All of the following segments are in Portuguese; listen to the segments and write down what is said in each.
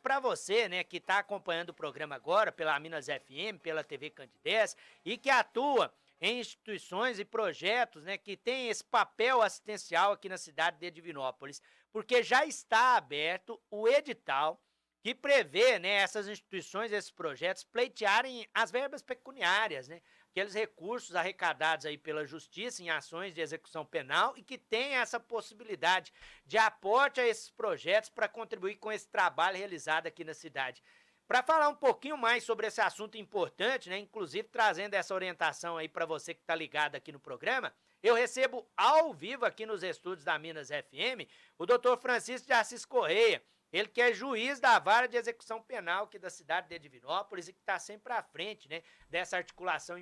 para você, né, que está acompanhando o programa agora pela Minas FM, pela TV Candidez e que atua em instituições e projetos, né, que tem esse papel assistencial aqui na cidade de Divinópolis, porque já está aberto o edital que prevê, né, essas instituições, esses projetos pleitearem as verbas pecuniárias, né, aqueles recursos arrecadados aí pela justiça em ações de execução penal e que tem essa possibilidade de aporte a esses projetos para contribuir com esse trabalho realizado aqui na cidade. Para falar um pouquinho mais sobre esse assunto importante, né, inclusive trazendo essa orientação aí para você que está ligado aqui no programa, eu recebo ao vivo aqui nos estúdios da Minas FM o doutor Francisco de Assis Correia, ele que é juiz da Vara de Execução Penal aqui da cidade de Divinópolis e que está sempre à frente, né, dessa articulação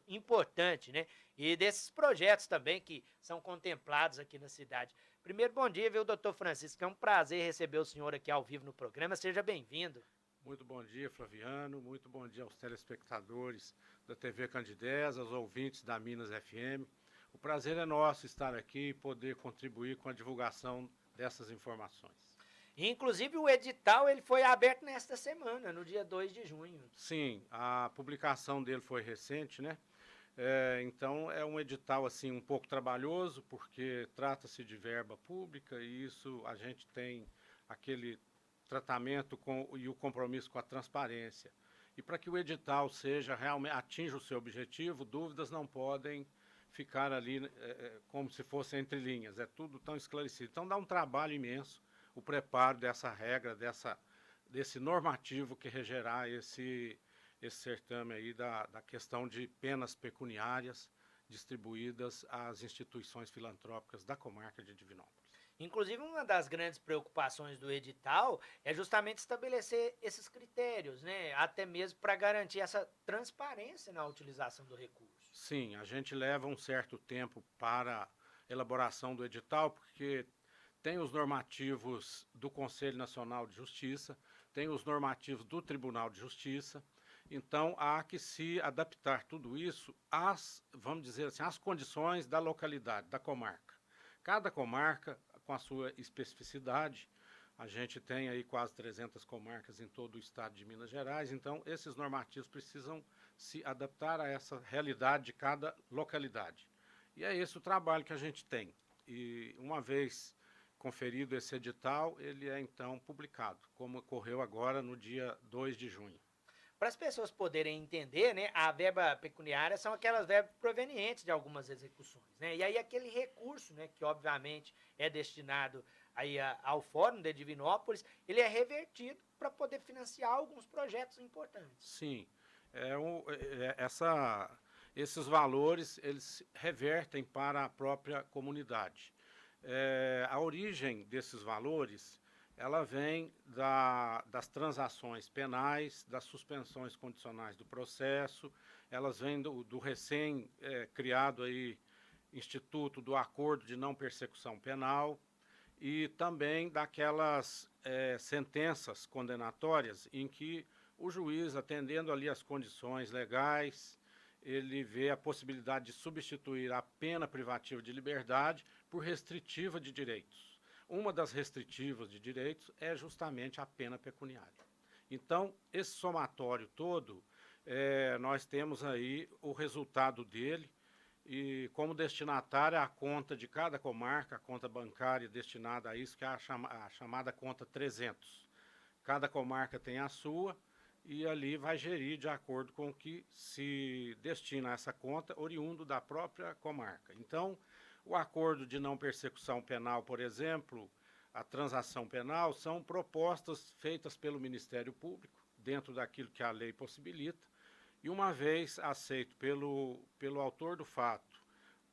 importante, né, e desses projetos também que são contemplados aqui na cidade. Primeiro, bom dia, viu, doutor Francisco? É um prazer receber o senhor aqui ao vivo no programa. Seja bem-vindo. Muito bom dia, Flaviano. Muito bom dia aos telespectadores da TV Candidez, aos ouvintes da Minas FM. O prazer é nosso estar aqui e poder contribuir com a divulgação dessas informações. Inclusive, o edital ele foi aberto nesta semana, no dia 2 de junho. Sim, a publicação dele foi recente, né? Então, é um edital assim um pouco trabalhoso, porque trata-se de verba pública e isso a gente tem aquele tratamento e o compromisso com a transparência. E para que o edital seja realmente atinja o seu objetivo, dúvidas não podem ficar ali como se fosse entre linhas. É tudo tão esclarecido. Então dá um trabalho imenso o preparo dessa regra, desse normativo que regerá esse certame aí da questão de penas pecuniárias distribuídas às instituições filantrópicas da comarca de Divinópolis. Inclusive, uma das grandes preocupações do edital é justamente estabelecer esses critérios, né? Até mesmo para garantir essa transparência na utilização do recurso. Sim, a gente leva um certo tempo para a elaboração do edital, porque tem os normativos do Conselho Nacional de Justiça, tem os normativos do Tribunal de Justiça, então há que se adaptar tudo isso às, vamos dizer assim, às condições da localidade, da comarca. Cada comarca com a sua especificidade, a gente tem aí quase 300 comarcas em todo o estado de Minas Gerais, então esses normativos precisam se adaptar a essa realidade de cada localidade. E é esse o trabalho que a gente tem. E uma vez conferido esse edital, ele é então publicado, como ocorreu agora no dia 2 de junho. Para as pessoas poderem entender, né, a verba pecuniária são aquelas verbas provenientes de algumas execuções, né? E aí aquele recurso, né, que obviamente é destinado aí ao Fórum de Divinópolis, ele é revertido para poder financiar alguns projetos importantes. Sim, esses valores eles revertem para a própria comunidade. A origem desses valores ela vem das transações penais, das suspensões condicionais do processo, elas vêm do recém-criado aí Instituto do Acordo de Não Persecução Penal e também daquelas sentenças condenatórias em que o juiz, atendendo ali as condições legais, ele vê a possibilidade de substituir a pena privativa de liberdade por restritiva de direitos. Uma das restritivas de direitos é justamente a pena pecuniária. Então, esse somatório todo, nós temos aí o resultado dele, e como destinatária a conta de cada comarca, a conta bancária destinada a isso, que é a chamada conta 300. Cada comarca tem a sua, e ali vai gerir de acordo com o que se destina a essa conta, oriundo da própria comarca. Então, o acordo de não persecução penal, por exemplo, a transação penal, são propostas feitas pelo Ministério Público, dentro daquilo que a lei possibilita, e uma vez aceito pelo autor do fato,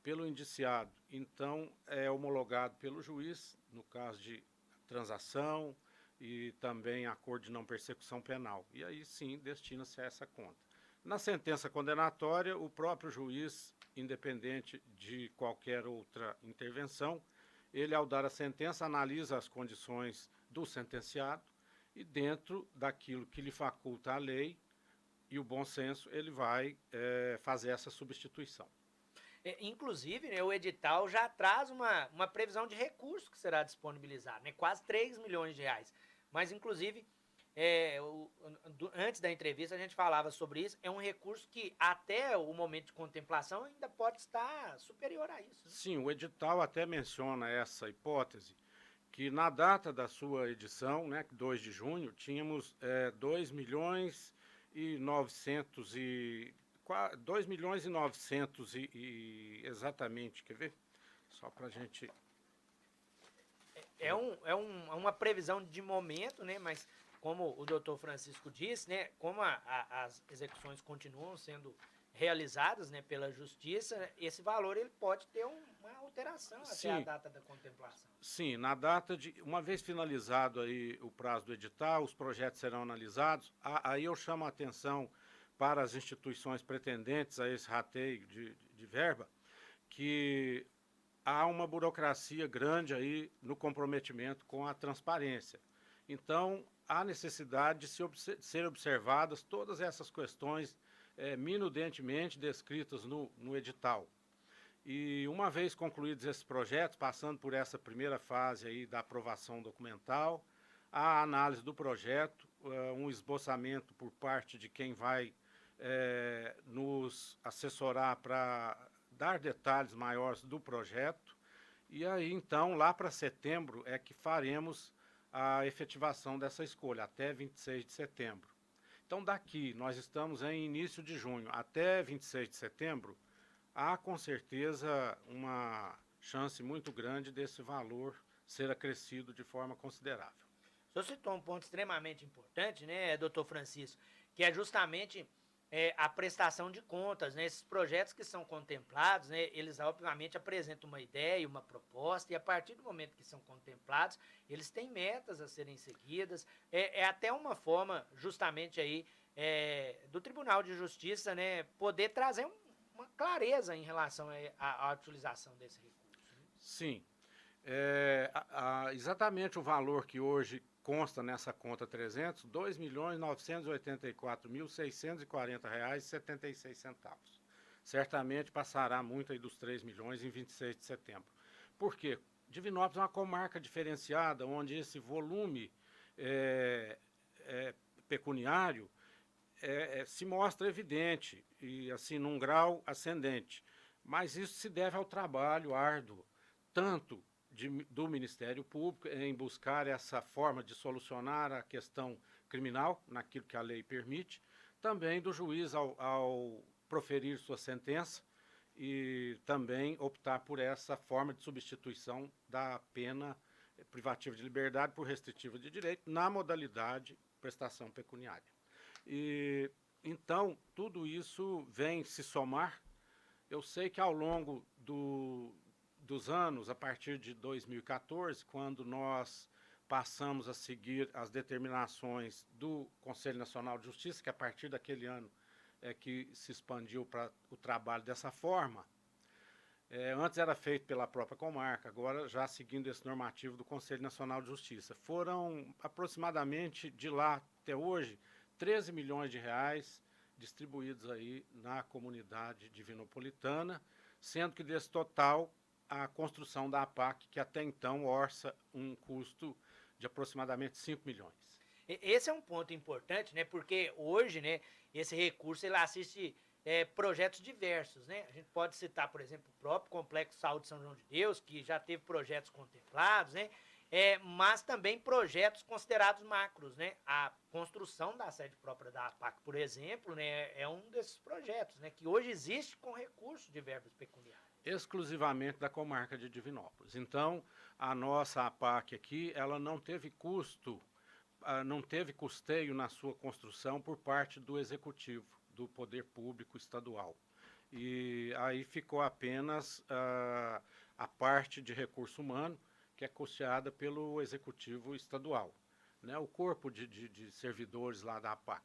pelo indiciado, então é homologado pelo juiz, no caso de transação e também acordo de não persecução penal. E aí sim destina-se a essa conta. Na sentença condenatória, o próprio juiz, independente de qualquer outra intervenção, ele, ao dar a sentença, analisa as condições do sentenciado e, dentro daquilo que lhe faculta a lei e o bom senso, ele vai fazer essa substituição. Inclusive, né, o edital já traz uma previsão de recurso que será disponibilizado, né, quase 3 milhões de reais. Mas, inclusive, antes da entrevista a gente falava sobre isso, é um recurso que até o momento de contemplação ainda pode estar superior a isso, né? Sim, o edital até menciona essa hipótese, que na data da sua edição, né, 2 de junho, tínhamos 2 milhões e 900 e... 2 milhões e 900 exatamente, quer ver? Só para a gente... Uma previsão de momento, né? Mas como o doutor Francisco disse, né? Como as execuções continuam sendo realizadas, né, pela justiça, esse valor ele pode ter uma alteração Sim, até a data da contemplação. sim, na data de... Uma vez finalizado aí o prazo do edital, os projetos serão analisados. Aí eu chamo a atenção para as instituições pretendentes a esse rateio de verba, que há uma burocracia grande aí no comprometimento com a transparência. Então, há necessidade de ser observadas todas essas questões minudentemente descritas no edital. E uma vez concluídos esses projetos, passando por essa primeira fase aí da aprovação documental, a análise do projeto, um esboçamento por parte de quem vai nos assessorar para dar detalhes maiores do projeto, e aí então lá para setembro é que faremos a efetivação dessa escolha, até 26 de setembro. Então daqui, nós estamos em início de junho, até 26 de setembro, há com certeza uma chance muito grande desse valor ser acrescido de forma considerável. O senhor citou um ponto extremamente importante, né, doutor Francisco, que é justamente a prestação de contas, né? Esses projetos que são contemplados, né, eles obviamente apresentam uma ideia, uma proposta, e a partir do momento que são contemplados, eles têm metas a serem seguidas. É até uma forma, justamente aí, do Tribunal de Justiça, né, poder trazer uma clareza em relação à utilização desse recurso, né? Sim, exatamente o valor que hoje consta nessa conta 300, R$ 2.984.640,76. Certamente passará muito aí dos 3 milhões em 26 de setembro. Por quê? Divinópolis é uma comarca diferenciada, onde esse volume pecuniário se mostra evidente e assim num grau ascendente. Mas isso se deve ao trabalho árduo, tanto do Ministério Público em buscar essa forma de solucionar a questão criminal, naquilo que a lei permite, também do juiz ao proferir sua sentença e também optar por essa forma de substituição da pena privativa de liberdade por restritiva de direito na modalidade prestação pecuniária. E então tudo isso vem se somar. Eu sei que ao longo dos anos, a partir de 2014, quando nós passamos a seguir as determinações do Conselho Nacional de Justiça, que a partir daquele ano é que se expandiu para o trabalho dessa forma, antes era feito pela própria comarca, agora já seguindo esse normativo do Conselho Nacional de Justiça. Foram aproximadamente, de lá até hoje, 13 milhões de reais distribuídos aí na comunidade divinopolitana, sendo que desse total a construção da APAC, que até então orça um custo de aproximadamente 5 milhões. Esse é um ponto importante, né? Porque hoje, né, esse recurso ele assiste projetos diversos, né? A gente pode citar, por exemplo, o próprio Complexo Saúde São João de Deus, que já teve projetos contemplados, né? Mas também projetos considerados macros, né? A construção da sede própria da APAC, por exemplo, né, é um desses projetos, né, que hoje existe com recurso de verbas pecuniárias. Exclusivamente da comarca de Divinópolis. Então, a nossa APAC aqui, ela não teve custo, não teve custeio na sua construção por parte do Executivo, do Poder Público Estadual. E aí ficou apenas a parte de recurso humano, que é custeada pelo Executivo Estadual, né? O corpo de servidores lá da APAC,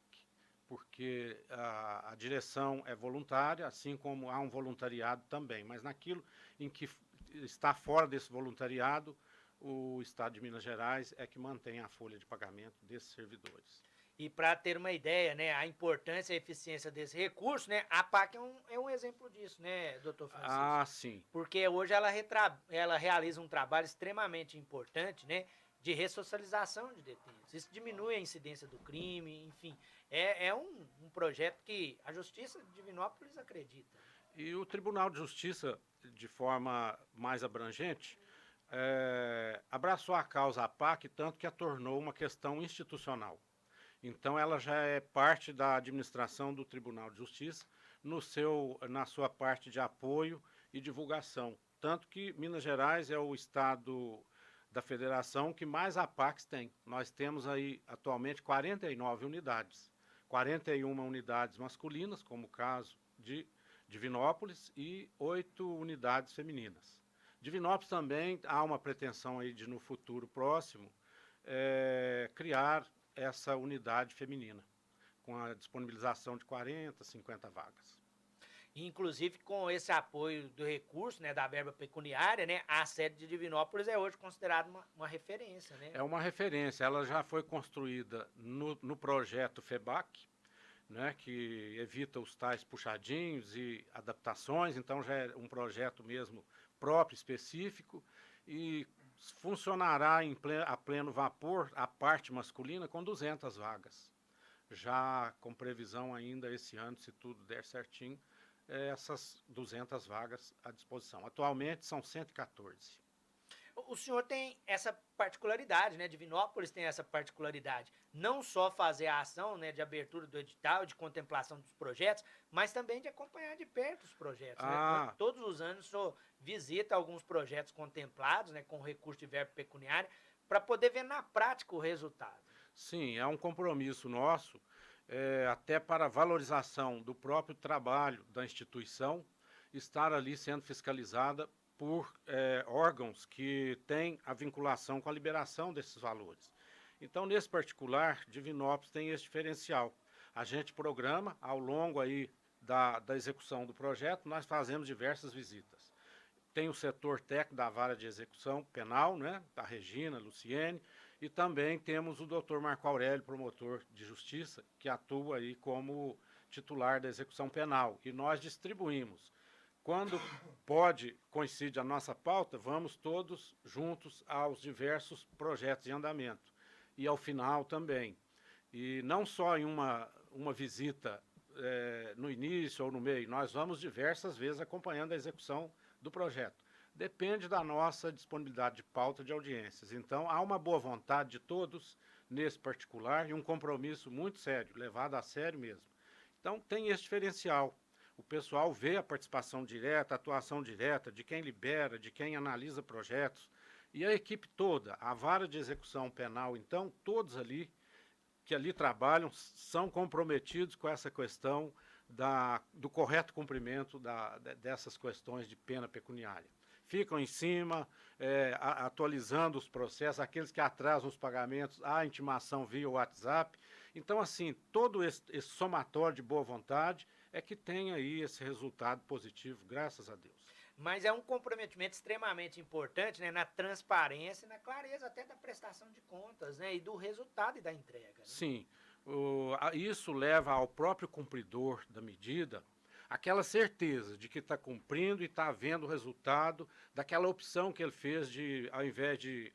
porque a direção é voluntária, assim como há um voluntariado também, mas naquilo em que está fora desse voluntariado, o Estado de Minas Gerais é que mantém a folha de pagamento desses servidores. E para ter uma ideia, né, a importância e a eficiência desse recurso, né, a PAC é um exemplo disso, né, doutor Francisco? Ah, sim. Porque hoje ela realiza um trabalho extremamente importante, né, de ressocialização de detentos. Isso diminui a incidência do crime, enfim. É um projeto que a Justiça de Divinópolis acredita. E o Tribunal de Justiça, de forma mais abrangente, abraçou a causa APAC, tanto que a tornou uma questão institucional. Então, ela já é parte da administração do Tribunal de Justiça, na sua parte de apoio e divulgação. Tanto que Minas Gerais é o estado da federação que mais APACs tem. Nós temos aí, atualmente, 49 unidades. 41 unidades masculinas, como o caso de Divinópolis, e 8 unidades femininas. Divinópolis também há uma pretensão aí de, no futuro próximo, criar essa unidade feminina, com a disponibilização de 40, 50 vagas. Inclusive, com esse apoio do recurso, né, da verba pecuniária, né, a sede de Divinópolis é hoje considerada uma referência, né? É uma referência, ela já foi construída no projeto FEBAC, né, que evita os tais puxadinhos e adaptações, então já é um projeto mesmo próprio, específico, e funcionará a pleno vapor a parte masculina com 200 vagas. Já com previsão ainda esse ano, se tudo der certinho, essas 200 vagas à disposição. Atualmente são 114. O senhor tem essa particularidade, né? Divinópolis tem essa particularidade. Não só fazer a ação, né, de abertura do edital, de contemplação dos projetos, mas também de acompanhar de perto os projetos. Né? Todos os anos o senhor visita alguns projetos contemplados, né, com recurso de verba pecuniária, para poder ver na prática o resultado. Sim, é um compromisso nosso, até para a valorização do próprio trabalho da instituição, estar ali sendo fiscalizada por órgãos que têm a vinculação com a liberação desses valores. Então, nesse particular, Divinópolis tem esse diferencial. A gente programa, ao longo aí da execução do projeto, nós fazemos diversas visitas. Tem o setor técnico da vara de execução penal, né, da Regina, Luciene, e também temos o doutor Marco Aurélio, promotor de justiça, que atua aí como titular da execução penal. E nós distribuímos. Quando coincide a nossa pauta, vamos todos juntos aos diversos projetos em andamento. E ao final também. E não só em uma visita no início ou no meio, nós vamos diversas vezes acompanhando a execução do projeto. Depende da nossa disponibilidade de pauta de audiências. Então, há uma boa vontade de todos nesse particular e um compromisso muito sério, levado a sério mesmo. Então, tem esse diferencial. O pessoal vê a participação direta, a atuação direta de quem libera, de quem analisa projetos. E a equipe toda, a vara de execução penal, então, todos ali que ali trabalham são comprometidos com essa questão do correto cumprimento dessas questões de pena pecuniária. Ficam em cima, atualizando os processos, aqueles que atrasam os pagamentos, há intimação via WhatsApp. Então, assim, todo esse somatório de boa vontade é que tem aí esse resultado positivo, graças a Deus. Mas é um comprometimento extremamente importante, né, na transparência e na clareza até da prestação de contas, né, e do resultado e da entrega. Né? Sim, isso leva ao próprio cumpridor da medida aquela certeza de que está cumprindo e está vendo o resultado daquela opção que ele fez de, ao invés de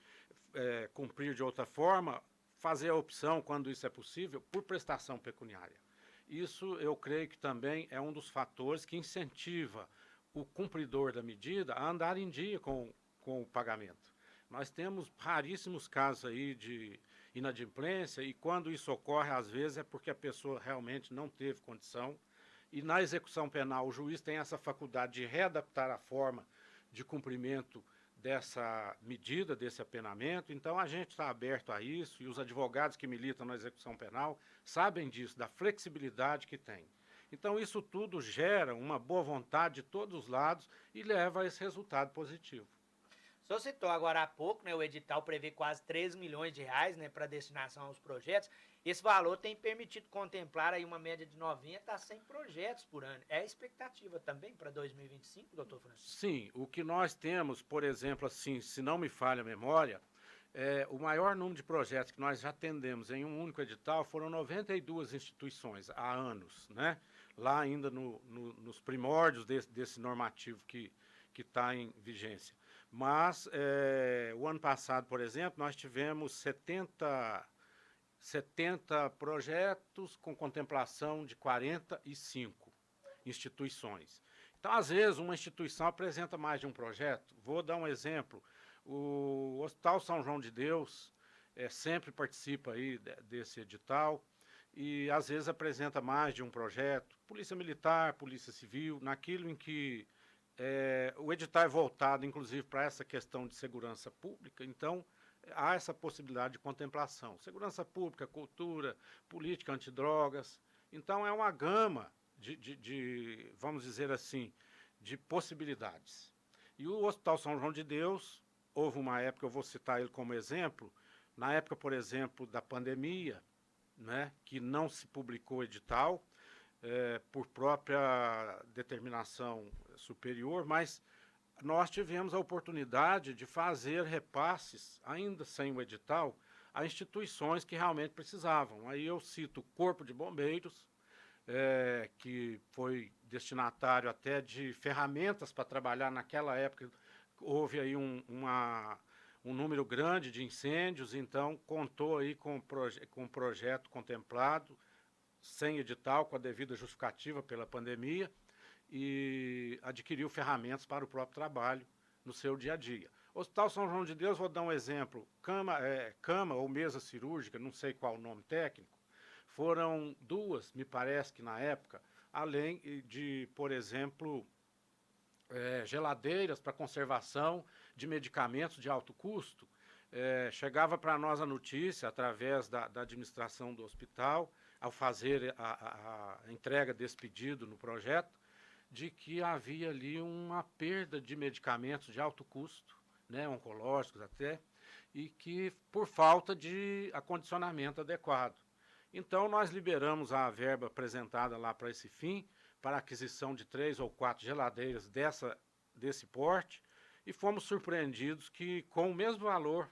cumprir de outra forma, fazer a opção, quando isso é possível, por prestação pecuniária. Isso, eu creio que também é um dos fatores que incentiva o cumpridor da medida a andar em dia com o pagamento. Nós temos raríssimos casos aí de inadimplência e quando isso ocorre, às vezes, é porque a pessoa realmente não teve condição. E na execução penal, o juiz tem essa faculdade de readaptar a forma de cumprimento dessa medida, desse apenamento. Então, a gente está aberto a isso e os advogados que militam na execução penal sabem disso, da flexibilidade que tem. Então, isso tudo gera uma boa vontade de todos os lados e leva a esse resultado positivo. O senhor citou agora há pouco, né, o edital prevê quase 13 milhões de reais, né, para destinação aos projetos. Esse valor tem permitido contemplar aí uma média de 90 a 100 projetos por ano. É a expectativa também para 2025, doutor Francisco? Sim, o que nós temos, por exemplo, assim, se não me falha a memória, o maior número de projetos que nós já atendemos em um único edital foram 92 instituições há anos, né? Lá ainda nos primórdios desse normativo que está em vigência. Mas o ano passado, por exemplo, nós tivemos 70 projetos com contemplação de 45 instituições. Então, às vezes, uma instituição apresenta mais de um projeto. Vou dar um exemplo. O Hospital São João de Deus sempre participa aí desse edital e, às vezes, apresenta mais de um projeto. Polícia Militar, Polícia Civil, naquilo em que o edital é voltado, inclusive, para essa questão de segurança pública. Então, há essa possibilidade de contemplação. Segurança pública, cultura, política antidrogas. Então, é uma gama vamos dizer assim, de possibilidades. E o Hospital São João de Deus, houve uma época, eu vou citar ele como exemplo, na época, por exemplo, da pandemia, né, que não se publicou edital, por própria determinação superior, mas nós tivemos a oportunidade de fazer repasses, ainda sem o edital, a instituições que realmente precisavam. Aí eu cito o Corpo de Bombeiros, que foi destinatário até de ferramentas para trabalhar naquela época. Houve aí um número grande de incêndios, então contou aí com um projeto contemplado, sem edital, com a devida justificativa pela pandemia, e adquiriu ferramentas para o próprio trabalho no seu dia a dia. Hospital São João de Deus, vou dar um exemplo, cama ou mesa cirúrgica, não sei qual o nome técnico, foram 2, me parece que na época, além de, por exemplo, geladeiras para conservação de medicamentos de alto custo. Chegava para nós a notícia, através da administração do hospital, ao fazer a entrega desse pedido no projeto, de que havia ali uma perda de medicamentos de alto custo, né, oncológicos até, e que por falta de acondicionamento adequado. Então, nós liberamos a verba apresentada lá para esse fim, para a aquisição de 3 ou 4 geladeiras desse porte, e fomos surpreendidos que, com o mesmo valor,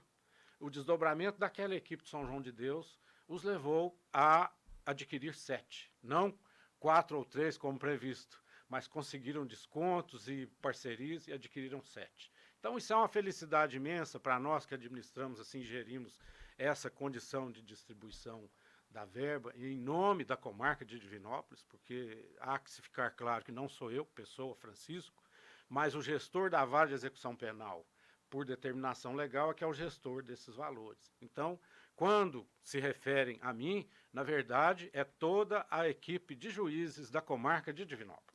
o desdobramento daquela equipe de São João de Deus os levou a adquirir 7, não 4 ou 3 como previsto, mas conseguiram descontos e parcerias e adquiriram 7. Então, isso é uma felicidade imensa para nós que administramos, assim, gerimos essa condição de distribuição da verba, em nome da comarca de Divinópolis, porque há que se ficar claro que não sou eu, pessoa, Francisco, mas o gestor da vara de execução penal, por determinação legal, é que é o gestor desses valores. Então, quando se referem a mim, na verdade, é toda a equipe de juízes da comarca de Divinópolis.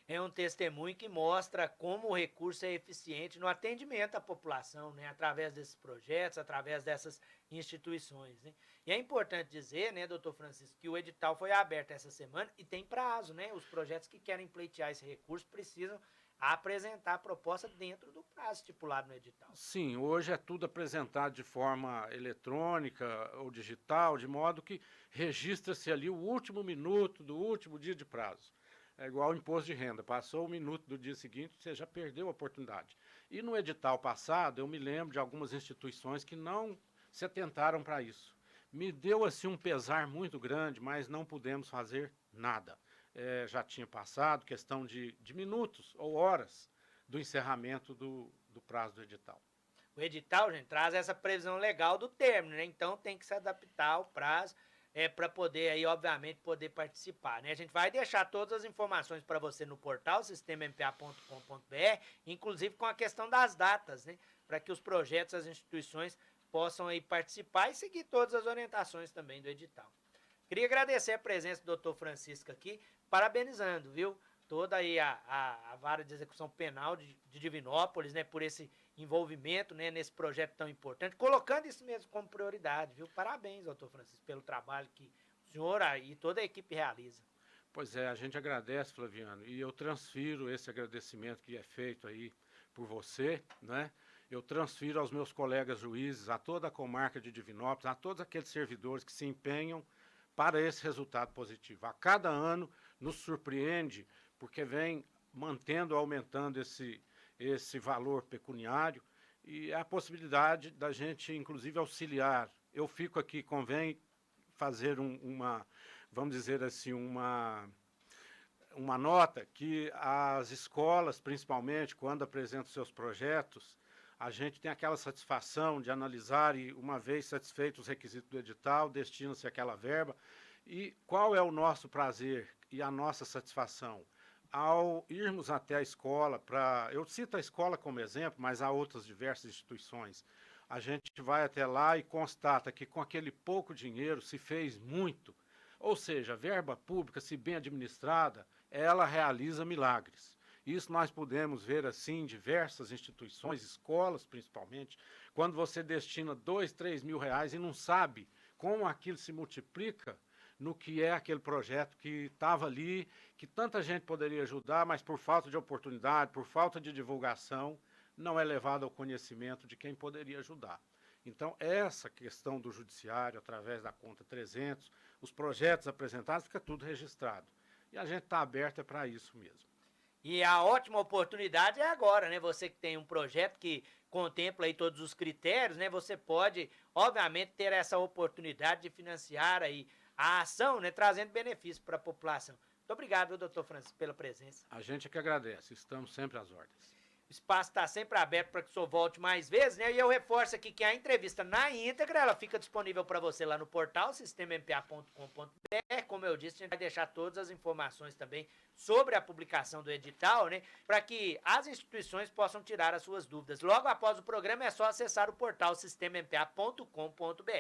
É um testemunho que mostra como o recurso é eficiente no atendimento à população, né, através desses projetos, através dessas instituições, né? E é importante dizer, né, doutor Francisco, que o edital foi aberto essa semana e tem prazo, né? Os projetos que querem pleitear esse recurso precisam apresentar a proposta dentro do prazo estipulado no edital. Sim, hoje é tudo apresentado de forma eletrônica ou digital, de modo que registra-se ali o último minuto do último dia de prazo. É igual ao imposto de renda, passou o minuto do dia seguinte, você já perdeu a oportunidade. E no edital passado, eu me lembro de algumas instituições que não se atentaram para isso. Me deu assim um pesar muito grande, mas não pudemos fazer nada. Já tinha passado, questão de minutos ou horas do encerramento do prazo do edital. O edital, gente, traz essa previsão legal do término, né? Então tem que se adaptar ao prazo para poder aí, obviamente, poder participar, né? A gente vai deixar todas as informações para você no portal sistemampa.com.br, inclusive com a questão das datas, né? Para que os projetos, as instituições possam aí participar e seguir todas as orientações também do edital. Queria agradecer a presença do doutor Francisco aqui, parabenizando, viu? Toda aí a vara de execução penal de Divinópolis, né? Por esse envolvimento, né, nesse projeto tão importante, colocando isso mesmo como prioridade, viu? Parabéns, doutor Francisco, pelo trabalho que o senhor e toda a equipe realiza. Pois é, a gente agradece, Flaviano, e eu transfiro esse agradecimento que é feito aí por você, né? Eu transfiro aos meus colegas juízes, a toda a comarca de Divinópolis, a todos aqueles servidores que se empenham para esse resultado positivo. A cada ano nos surpreende, porque vem mantendo, aumentando esse valor pecuniário e a possibilidade da gente, inclusive, auxiliar. Eu fico aqui, convém fazer vamos dizer assim, uma nota que as escolas, principalmente, quando apresentam seus projetos, a gente tem aquela satisfação de analisar e, uma vez satisfeitos os requisitos do edital, destina-se aquela verba. E qual é o nosso prazer e a nossa satisfação? Ao irmos até a escola, eu cito a escola como exemplo, mas há outras diversas instituições, a gente vai até lá e constata que com aquele pouco dinheiro se fez muito. Ou seja, a verba pública, se bem administrada, ela realiza milagres. Isso nós podemos ver assim em diversas instituições, escolas principalmente, quando você destina 2, 3 mil reais e não sabe como aquilo se multiplica no que é aquele projeto que estava ali, que tanta gente poderia ajudar, mas por falta de oportunidade, por falta de divulgação, não é levado ao conhecimento de quem poderia ajudar. Então, essa questão do judiciário, através da conta 300, os projetos apresentados, fica tudo registrado. E a gente está aberto para isso mesmo. E a ótima oportunidade é agora, né? Você que tem um projeto que contempla aí todos os critérios, né? Você pode, obviamente, ter essa oportunidade de financiar aí a ação, né? Trazendo benefício para a população. Muito obrigado, doutor Francisco, pela presença. A gente é que agradece, estamos sempre às ordens. O espaço está sempre aberto para que o senhor volte mais vezes, né? E eu reforço aqui que a entrevista na íntegra, ela fica disponível para você lá no portal sistemampa.com.br. Como eu disse, a gente vai deixar todas as informações também sobre a publicação do edital, né? Para que as instituições possam tirar as suas dúvidas. Logo após o programa, é só acessar o portal sistemampa.com.br.